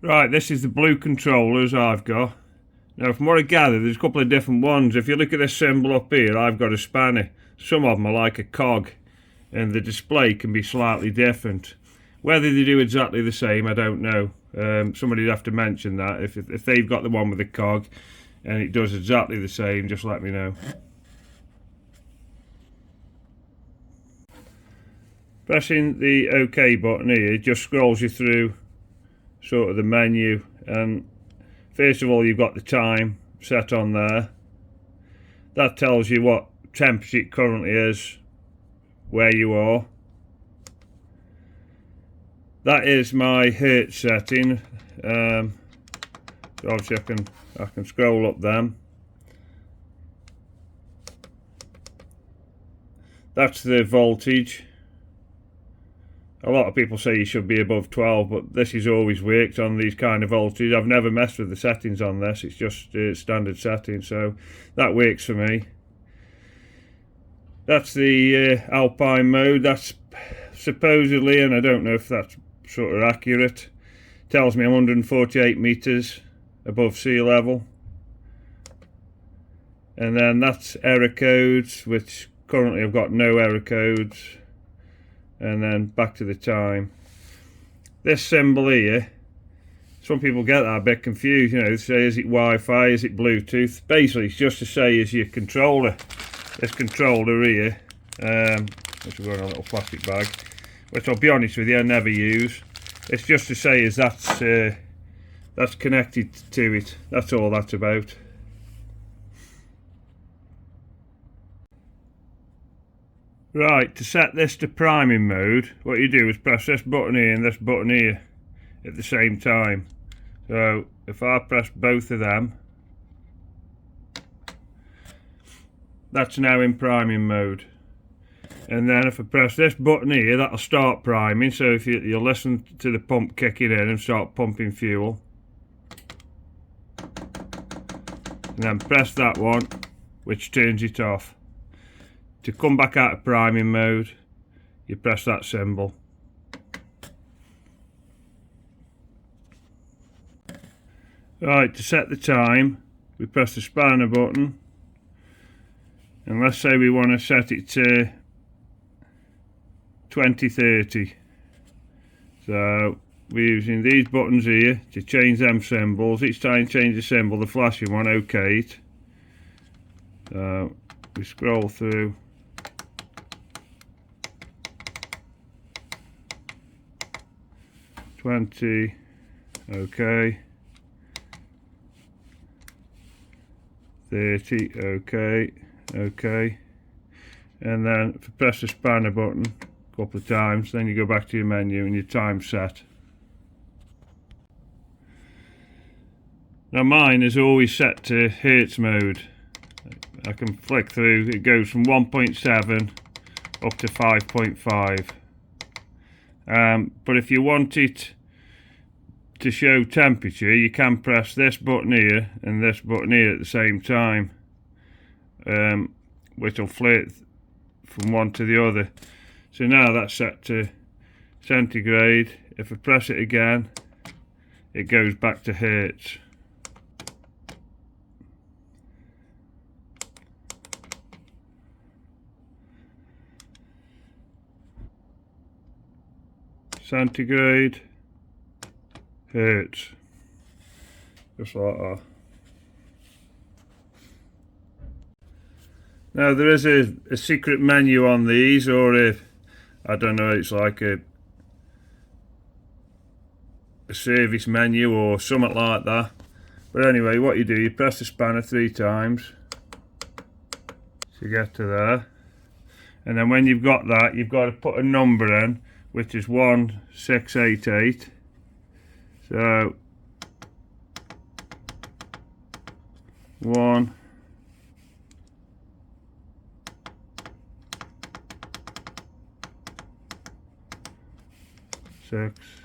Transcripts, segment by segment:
Right, this is the blue controllers I've got. Now from what I gather, there's a couple of different ones. If you look at this symbol up here, I've got a spanner. Some of them are like a cog, and the display can be slightly different. Whether they do exactly the same, I don't know. Somebody'd have to mention that. If they've got the one with the cog and it does exactly the same, just let me know. Pressing the OK button here just scrolls you through sort of the menu, and first of all you've got the time set on there. That tells you what temperature it currently is where you are. That is my hertz setting. So obviously I can scroll up them. That's the voltage. A lot of people say you should be above 12, but this has always worked on these kind of voltages. I've never messed with the settings on this. It's just standard settings, so that works for me. That's the alpine mode. That's supposedly, and I don't know if that's sort of accurate, tells me I'm 148 meters above sea level. And then that's error codes, which currently I've got no error codes. And then back to the time. This symbol here, some people get that a bit confused, you know, they say is it Wi-Fi, is it Bluetooth? Basically it's just to say is your controller. This controller here, which will go in a little plastic bag, which I'll be honest with you, I never use. It's just to say is that's connected to it. That's all that's about. Right, to set this to priming mode, what you do is press this button here and this button here at the same time. So if I press both of them, that's now in priming mode. And then if I press this button here, that'll start priming. So if you'll listen to the pump kicking in and start pumping fuel. And then press that one, which turns it off. To come back out of priming mode, you press that symbol. Right, to set the time, we press the spanner button. And let's say we want to set it to 2030. So we're using these buttons here to change them symbols. Each time you change the symbol, the flashing one, OK it. So we scroll through. 20, OK, 30, OK, OK, and then if you press the spanner button a couple of times, then you go back to your menu and your time's set. Now mine is always set to hertz mode. I can flick through, it goes from 1.7 up to 5.5. But if you want it to show temperature, you can press this button here and this button here at the same time, which will flip from one to the other. So now that's set to centigrade. If I press it again, it goes back to hertz. Centigrade, hertz, just like that. Now there is a secret menu on these, or if I don't know, it's like a service menu or something like that. But anyway, what you do, you press the spanner 3 times to get to there, and then when you've got that, you've got to put a number in, which is 1688. So 1 6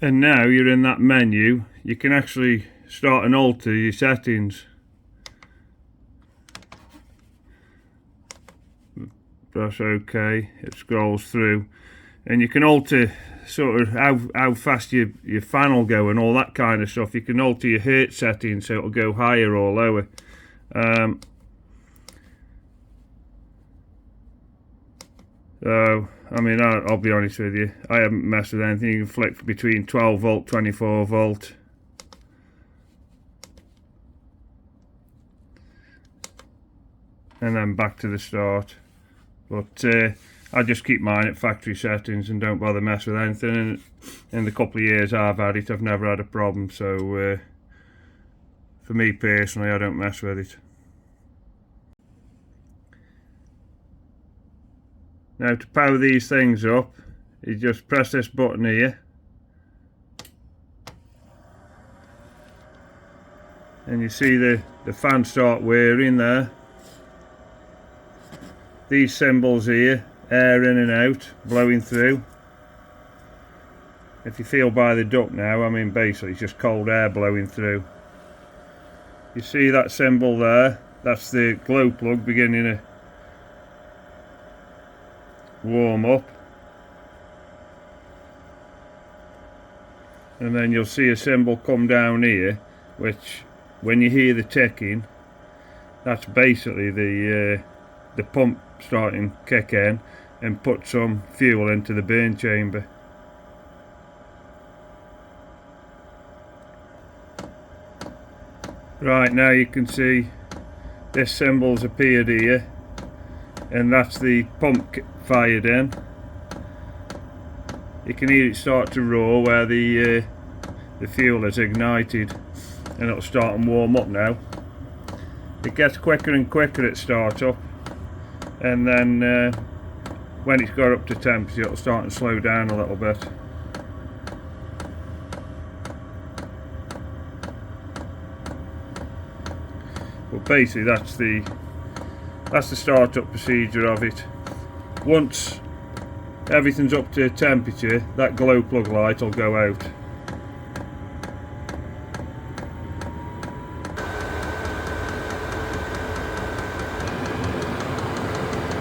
and now you're in that menu. You can actually start and alter your settings. press OK, it scrolls through, and you can alter sort of how fast your fan will go and all that kind of stuff. You can alter your hertz setting so it'll go higher or lower. So I mean, I'll be honest with you, I haven't messed with anything. You can flick between 12 volt, 24 volt. And then back to the start. But I just keep mine at factory settings and don't bother mess with anything. And in the couple of years I've had it, I've never had a problem. So for me personally, I don't mess with it. Now to power these things up, you just press this button here, and you see the fan start whirring there. These symbols here, air in and out, blowing through. If you feel by the duct now, I mean basically it's just cold air blowing through. You see that symbol there? That's the glow plug beginning to warm up. And then you'll see a symbol come down here, which when you hear the ticking, that's basically the pump starting to kick in and put some fuel into the burn chamber. Right, now you can see this symbol's appeared here, and that's the pump fired in. You can hear it start to roar where the fuel is ignited, and it'll start and warm up now. It gets quicker and quicker at startup, and then when it's got up to temperature it'll start and slow down a little bit. But basically that's the startup procedure of it. Once everything's up to temperature, that glow plug light will go out.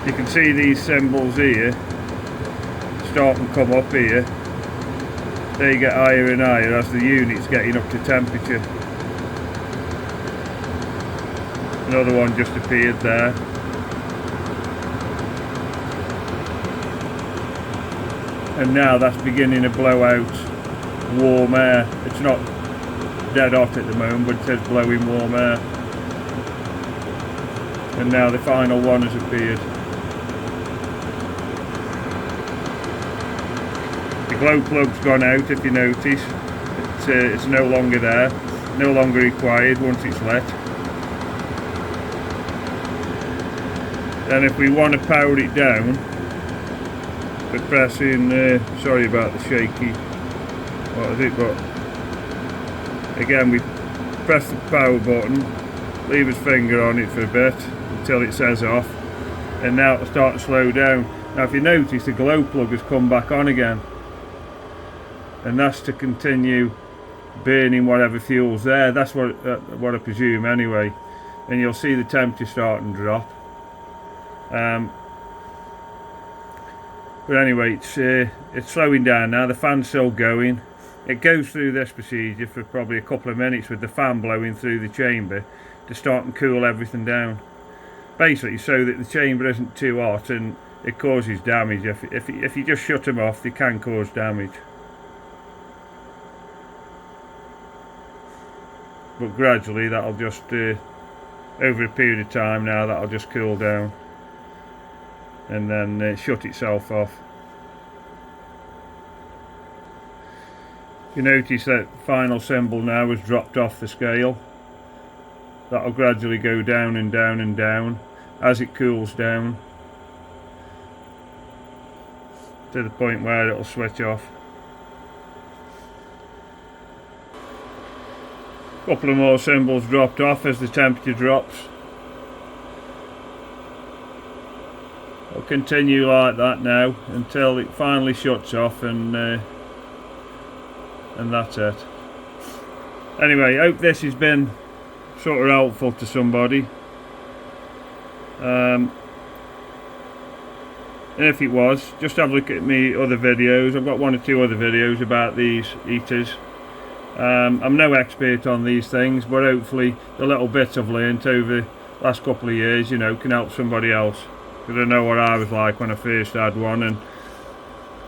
You can see these symbols here start and come up here. They get higher and higher as the unit's getting up to temperature. Another one just appeared there. And now that's beginning to blow out warm air. It's not dead hot at the moment, but it says blowing warm air. And now the final one has appeared. The glow plug's gone out, if you notice. It's no longer there, no longer required once it's lit. Then if we want to power it down, we're pressing, sorry about the shaky, what is it, but again we press the power button, leave his finger on it for a bit until it says off, and now it'll start to slow down. Now if you notice, the glow plug has come back on again, and that's to continue burning whatever fuel's there. That's what I presume anyway. And you'll see the temperature starting to drop. But anyway, it's slowing down now. The fan's still going. It goes through this procedure for probably a couple of minutes with the fan blowing through the chamber to start and cool everything down. Basically so that the chamber isn't too hot and it causes damage. If you just shut them off, they can cause damage. But gradually that'll just, over a period of time now, that'll just cool down and then shut itself off. You notice that final symbol now has dropped off the scale. That'll gradually go down and down and down as it cools down to the point where it'll switch off. A couple of more symbols dropped off as the temperature drops. It'll continue like that now until it finally shuts off, and that's it. Anyway, I hope this has been sort of helpful to somebody. And if it was, just have a look at me other videos. I've got 1 or 2 other videos about these heaters. I'm no expert on these things, but hopefully the little bits I've learnt over the last couple of years, you know, can help somebody else. Because I know what I was like when I first had one, and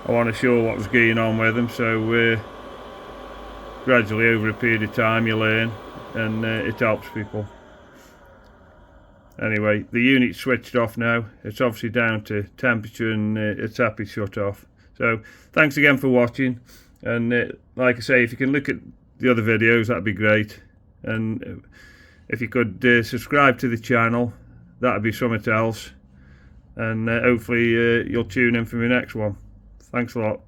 I want to show what was going on with them. So gradually over a period of time you learn, and it helps people. Anyway, the unit's switched off now. It's obviously down to temperature, and it's happy shut off. So thanks again for watching, and like I say, if you can look at the other videos, that'd be great. And if you could subscribe to the channel, that'd be something else. And hopefully you'll tune in for my next one. Thanks a lot.